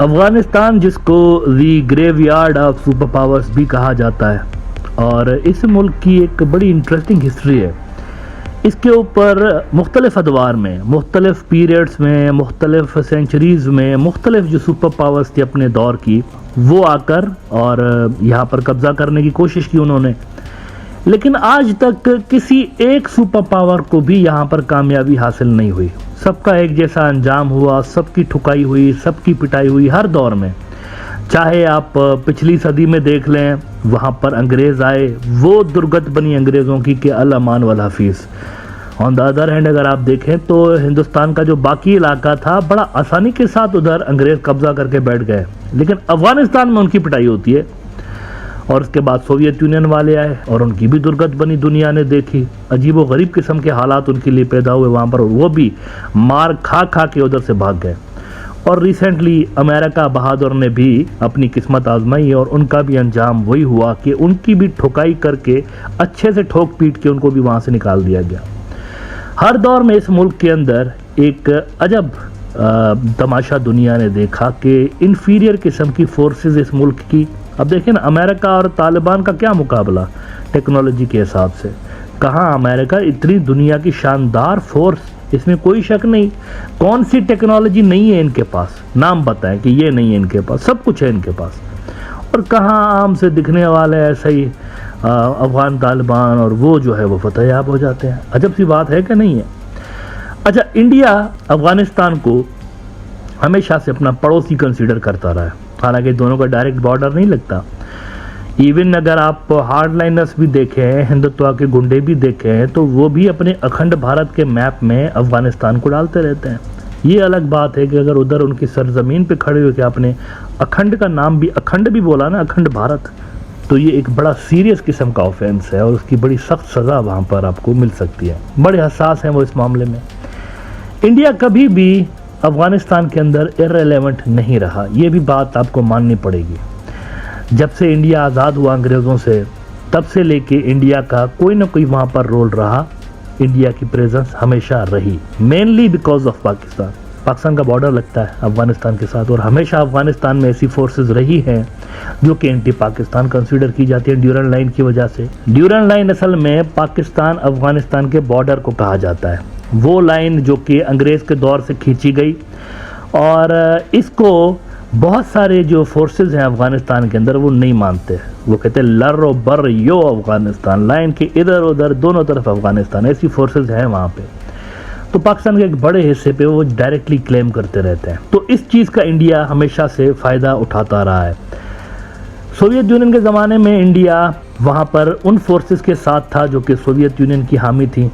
अफगानिस्तान, जिसको दी graveyard of super powers भी कहा जाता है, और इस मुल्क की एक बड़ी इंटरेस्टिंग हिस्ट्री है। इसके ऊपर मुख्तलिफ अदवार में, मुख्तलिफ पीरियड्स में, मुख्तलिफ सेंचुरीज़ में, मुख्तलिफ जो सुपर पावर्स थी अपने दौर की, वो आकर और यहाँ पर कब्ज़ा करने की कोशिश की उन्होंने। लेकिन आज तक किसी एक सुपर पावर को भी यहाँ पर कामयाबी हासिल नहीं हुई। सबका एक जैसा अंजाम हुआ, सबकी ठुकाई हुई, सबकी पिटाई हुई हर दौर में। चाहे आप पिछली सदी में देख लें, वहाँ पर अंग्रेज़ आए, वो दुर्गत बनी अंग्रेज़ों की कि अल अमान वल Hafeez. On the other hand अगर आप देखें तो हिंदुस्तान का जो बाकी इलाका था, बड़ा आसानी के साथ उधर अंग्रेज़ कब्ज़ा करके बैठ गए। लेकिन अफ़गानिस्तान में उनकी पिटाई होती है। और उसके बाद सोवियत यूनियन वाले आए और उनकी भी दुर्गत बनी दुनिया ने देखी। अजीब व गरीब किस्म के हालात उनके लिए पैदा हुए वहाँ पर, और वो भी मार खा खा के उधर से भाग गए। और रिसेंटली अमेरिका बहादुर ने भी अपनी किस्मत आजमाई और उनका भी अंजाम वही हुआ कि उनकी भी ठुकाई करके अच्छे से ठोक पीट के उनको भी वहाँ से निकाल दिया गया। हर दौर में इस मुल्क के अंदर एक अजब तमाशा दुनिया ने देखा कि इन्फीरियर किस्म की फोर्सेस इस मुल्क की। अब देखें ना, अमेरिका और तालिबान का क्या मुकाबला टेक्नोलॉजी के हिसाब से। कहाँ अमेरिका, इतनी दुनिया की शानदार फोर्स, इसमें कोई शक नहीं। कौन सी टेक्नोलॉजी नहीं है इनके पास, नाम बताएं कि ये नहीं है इनके पास, सब कुछ है इनके पास। और कहाँ आम से दिखने वाले ऐसे ही अफगान तालिबान और वो जो है वो फतेहयाब हो जाते हैं। अजब सी बात है कि नहीं है। अच्छा, इंडिया अफगानिस्तान को हमेशा से अपना पड़ोसी कंसीडर करता रहा है, हालांकि दोनों का डायरेक्ट बॉर्डर नहीं लगता। इवन अगर आप हार्डलाइनर्स भी देखें, हिंदुत्व के गुंडे भी देखें, तो वो भी अपने अखंड भारत के मैप में अफगानिस्तान को डालते रहते हैं। ये अलग बात है कि अगर उधर उनकी सरजमीन पे खड़े होकर आपने अखंड का नाम भी अखंड भी बोला ना, अखंड भारत, तो ये एक बड़ा सीरियस किस्म का ऑफेंस है और उसकी बड़ी सख्त सज़ा वहाँ पर आपको मिल सकती है। बड़े हसास हैं वो इस मामले में। इंडिया कभी भी अफगानिस्तान के अंदर इररिलेवेंट नहीं रहा, ये भी बात आपको माननी पड़ेगी। जब से इंडिया आज़ाद हुआ अंग्रेज़ों से, तब से लेके इंडिया का कोई ना कोई वहाँ पर रोल रहा। इंडिया की प्रेजेंस हमेशा रही, mainly because of Pakistan. Pakistan का बॉर्डर लगता है अफगानिस्तान के साथ, और हमेशा अफगानिस्तान में ऐसी फोर्सेस रही हैं जो कि एंटी पाकिस्तान कंसीडर की जाती है ड्यूरन लाइन की वजह से। ड्यूरन लाइन असल में पाकिस्तान अफगानिस्तान के बॉर्डर को कहा जाता है। वो लाइन जो कि अंग्रेज़ के दौर से खींची गई, और इसको बहुत सारे जो फोर्सेस हैं अफगानिस्तान के अंदर वो नहीं मानते। वो कहते हैं लर बर यो अफगानिस्तान, लाइन के इधर उधर दोनों तरफ अफगानिस्तान, ऐसी फोर्सेस हैं वहाँ पे। तो पाकिस्तान के एक बड़े हिस्से पे वो डायरेक्टली क्लेम करते रहते हैं। तो इस चीज़ का इंडिया हमेशा से फ़ायदा उठाता रहा है। सोवियत यूनियन के ज़माने में इंडिया वहाँ पर उन फोर्सेस के साथ था जो कि सोवियत यूनियन की हामी थी,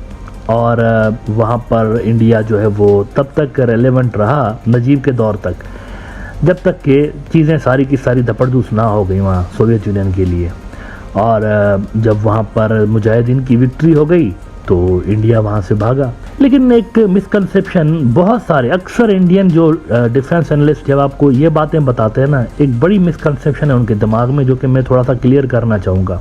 और वहाँ पर इंडिया जो है वो तब तक रेलेवेंट रहा नजीब के दौर तक, जब तक कि चीज़ें सारी की सारी धपड़धूस ना हो गई वहाँ सोवियत यूनियन के लिए। और जब वहाँ पर मुजाहिदीन की विक्ट्री हो गई तो इंडिया वहाँ से भागा। लेकिन एक मिसकंसेप्शन बहुत सारे, अक्सर इंडियन जो डिफेंस एनालिस्ट जब आपको ये बातें बताते हैं ना, एक बड़ी मिसकंसेप्शन है उनके दिमाग में जो कि मैं थोड़ा सा क्लियर करना चाहूँगा।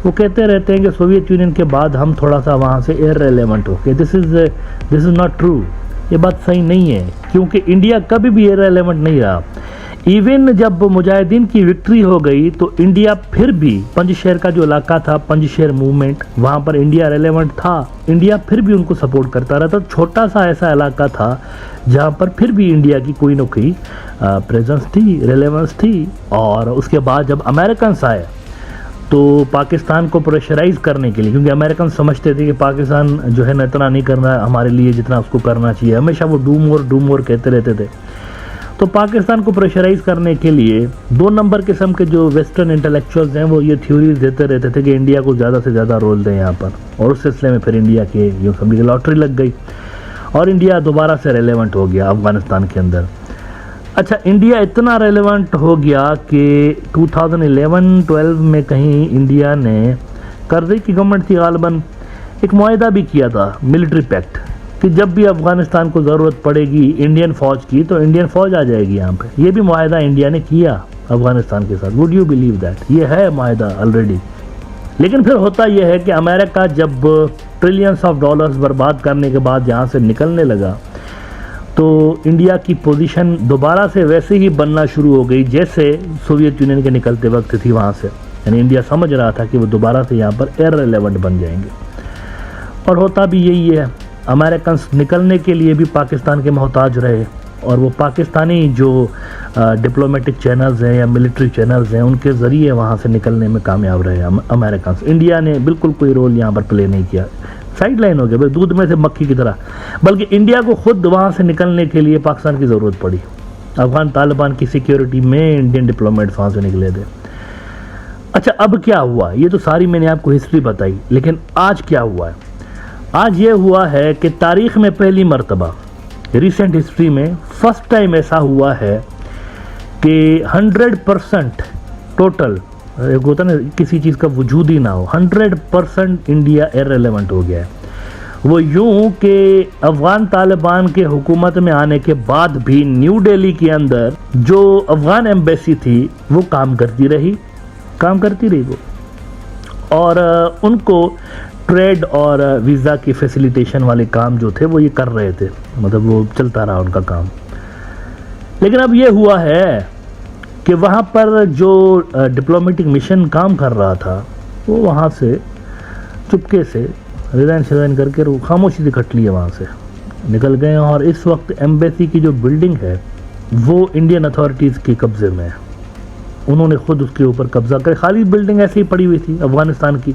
वो कहते रहते हैं कि सोवियत यूनियन के बाद हम थोड़ा सा वहाँ से इररिलेवेंट हो गए। This is not true. ये बात सही नहीं है, क्योंकि इंडिया कभी भी इररिलेवेंट नहीं रहा। इवन जब मुजाहिदीन की विक्ट्री हो गई तो इंडिया फिर भी, पंजशेर का जो इलाका था, पंजशेर मूवमेंट, वहाँ पर इंडिया रेलेवेंट था। इंडिया फिर भी उनको सपोर्ट करता रहा। तो छोटा सा ऐसा इलाका था जहाँ पर फिर भी इंडिया की कोई ना कोई प्रेजेंस थी, रेलेवेंस थी। और उसके बाद जब अमेरिकन्स आए तो पाकिस्तान को प्रेशराइज करने के लिए, क्योंकि अमेरिकन समझते थे कि पाकिस्तान जो है ना इतना नहीं करना हमारे लिए जितना उसको करना चाहिए, हमेशा वो डू मोर कहते रहते थे। तो पाकिस्तान को प्रेशराइज करने के लिए 2 नंबर किस्म के जो वेस्टर्न इंटेलेक्चुअल्स हैं वो ये थ्योरीज देते रहते थे कि इंडिया को ज़्यादा से ज़्यादा रोल दें यहाँ पर। और उस सिलसिले में फिर इंडिया के यूँ समझिए लॉटरी लग गई और इंडिया दोबारा से रेलेवेंट हो गया अफगानिस्तान के अंदर। अच्छा, इंडिया इतना रेलेवेंट हो गया कि 2011-12 में कहीं इंडिया ने, करज़ई की गवर्नमेंट थी गालिबन, एक मुआहदा भी किया था, मिलिट्री पैक्ट, कि जब भी अफगानिस्तान को ज़रूरत पड़ेगी इंडियन फ़ौज की तो इंडियन फ़ौज आ जाएगी यहाँ पे। ये भी मुआहदा इंडिया ने किया अफगानिस्तान के साथ। Would you believe that? ये है मुआहदा ऑलरेडी। लेकिन फिर होता यह है कि अमेरिका जब ट्रिलियंस ऑफ डॉलर्स बर्बाद करने के बाद यहाँ से निकलने लगा, तो इंडिया की पोजीशन दोबारा से वैसे ही बनना शुरू हो गई जैसे सोवियत यूनियन के निकलते वक्त थी वहाँ से। यानी इंडिया समझ रहा था कि वो दोबारा से यहाँ पर इररिलेवेंट बन जाएंगे, और होता भी यही है। अमेरिकन निकलने के लिए भी पाकिस्तान के मोहताज रहे, और वो पाकिस्तानी जो डिप्लोमेटिक चैनल्स हैं या मिलिट्री चैनल्स हैं उनके ज़रिए वहाँ से निकलने में कामयाब रहे अमेरिकन। इंडिया ने बिल्कुल कोई रोल यहाँ पर प्ले नहीं किया, साइड लाइन हो गया भाई, दूध में से मक्खी की तरह। बल्कि इंडिया को खुद वहाँ से निकलने के लिए पाकिस्तान की ज़रूरत पड़ी। अफगान तालिबान की सिक्योरिटी में इंडियन डिप्लोमेट्स वहाँ से निकले थे। अच्छा, अब क्या हुआ, ये तो सारी मैंने आपको हिस्ट्री बताई, लेकिन आज क्या हुआ है? आज ये हुआ है कि तारीख़ में पहली मर्तबा, रिसेंट हिस्ट्री में फर्स्ट टाइम ऐसा हुआ है कि 100% टोटल, एक होता ना किसी चीज़ का वजूद ही ना हो, 100% इंडिया इररिलेवेंट हो गया है। वो यूं कि अफगान तालिबान के हुकूमत में आने के बाद भी न्यू दिल्ली के अंदर जो अफगान एम्बेसी थी वो काम करती रही वो, और उनको ट्रेड और वीज़ा की फैसिलिटेशन वाले काम जो थे वो ये कर रहे थे, मतलब वो चलता रहा उनका काम। लेकिन अब ये हुआ है कि वहाँ पर जो डिप्लोमेटिक मिशन काम कर रहा था वो वहाँ से चुपके से रिज़ाइन करके वो खामोशी से खट लिए, वहाँ से निकल गए। और इस वक्त एम्बेसी की जो बिल्डिंग है वो इंडियन अथॉरिटीज़ के कब्ज़े में है, उन्होंने खुद उसके ऊपर कब्ज़ा कर, खाली बिल्डिंग ऐसे ही पड़ी हुई थी अफ़गानिस्तान की,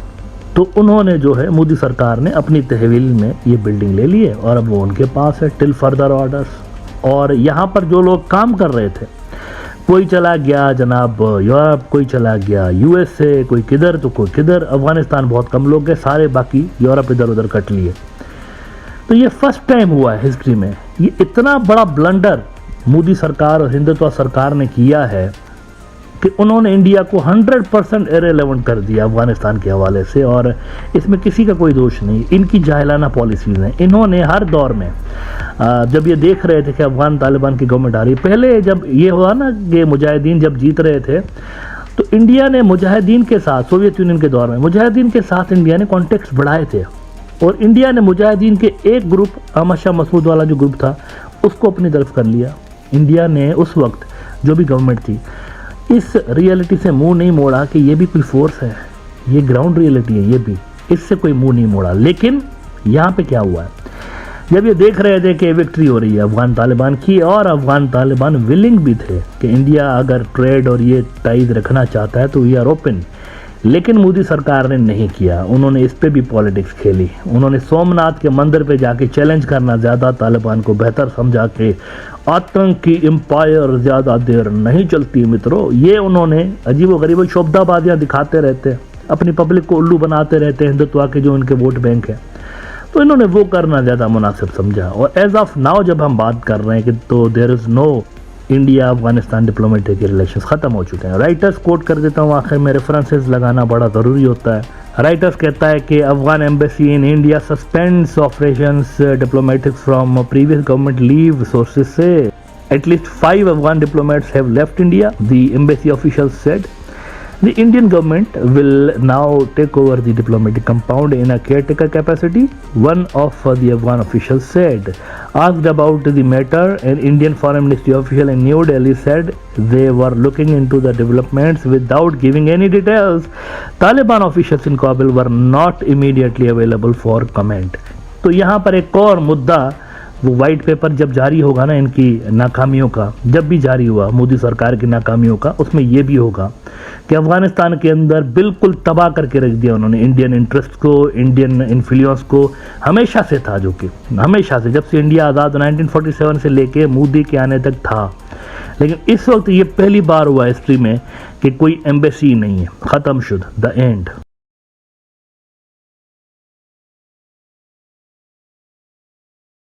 तो उन्होंने जो है मोदी सरकार ने अपनी तहवील में ये बिल्डिंग ले ली है और अब वो उनके पास है टिल फर्दर ऑर्डर्स। और यहाँ पर जो लोग काम कर रहे थे, कोई चला गया जनाब यूरोप, कोई चला गया यूएसए, कोई किधर तो कोई किधर, अफगानिस्तान बहुत कम लोग गए, सारे बाकी यूरोप इधर उधर कट लिए। तो ये फर्स्ट टाइम हुआ है हिस्ट्री में, ये इतना बड़ा ब्लंडर मोदी सरकार और हिंदुत्व सरकार ने किया है कि उन्होंने इंडिया को 100% इररिलेवेंट कर दिया अफगानिस्तान के हवाले से। और इसमें किसी का कोई दोष नहीं, इनकी जाहिलाना पॉलिसीज़ हैं। इन्होंने हर दौर में जब ये देख रहे थे कि अफगान तालिबान की गवर्नमेंट आ रही, पहले जब ये हुआ ना कि मुजाहिदीन जब जीत रहे थे, तो इंडिया ने मुजाहिदीन के साथ, सोवियत यूनियन के दौर में मुजाहिदीन के साथ इंडिया ने कॉन्टेक्ट्स बढ़ाए थे, और इंडिया ने मुजाहिदीन के एक ग्रुप, अहमद शाह मसूद वाला जो ग्रुप था, उसको अपनी तरफ कर लिया। इंडिया ने उस वक्त जो भी गवर्नमेंट थी इस रियलिटी से मुंह नहीं मोड़ा कि ये भी कोई फोर्स है, ये ग्राउंड रियलिटी है, ये भी, इससे कोई मुंह नहीं मोड़ा। लेकिन यहाँ पे क्या हुआ है, जब ये देख रहे थे कि विक्ट्री हो रही है अफगान तालिबान की, और अफगान तालिबान विलिंग भी थे कि इंडिया अगर ट्रेड और ये टाइज रखना चाहता है तो वी आर ओपन, लेकिन मोदी सरकार ने नहीं किया। उन्होंने इस पे भी पॉलिटिक्स खेली। उन्होंने सोमनाथ के मंदिर पे जाके चैलेंज करना ज़्यादा तालिबान को बेहतर समझा के आतंकी एम्पायर ज़्यादा देर नहीं चलती मित्रों, ये उन्होंने अजीबोगरीब शोभदाबादियाँ दिखाते रहते, अपनी पब्लिक को उल्लू बनाते रहते हैं हिंदुत्व के जो उनके वोट बैंक है, तो इन्होंने वो करना ज़्यादा मुनासिब समझा। और एज ऑफ नाउ जब हम बात कर रहे हैं कि तो there is no India Afghanistan diplomatic relations ख़त्म हो चुके हैं। राइटर्स कोट कर देता हूँ, आखिर में रेफरेंसेस लगाना बड़ा ज़रूरी होता है। राइटर्स कहता है कि Afghan embassy in India suspends operations diplomatics from previous government leave sources से at least 5 Afghan diplomats have left India, the embassy officials said. The Indian government will now take over the diplomatic compound in a caretaker capacity, one of the Afghan officials said. Asked about the matter, an Indian Foreign Ministry official in New Delhi said they were looking into the developments without giving any details. Taliban officials in Kabul were not immediately available for comment. तो यहाँ पर एक और मुद्दा, वो white paper जब जारी होगा ना इनकी नाकामियों का, जब भी जारी हुआ मोदी सरकार की नाकामियों का, उसमें ये भी होगा कि अफगानिस्तान के अंदर बिल्कुल तबाह करके रख दिया उन्होंने इंडियन इंटरेस्ट को, इंडियन इन्फ्लुएंस को। हमेशा से था, जो कि हमेशा से, जब से इंडिया आज़ाद 1947 से लेके मोदी के आने तक था। लेकिन इस वक्त ये पहली बार हुआ हिस्ट्री में कि कोई एम्बेसी नहीं है, ख़त्म शुद, द एंड।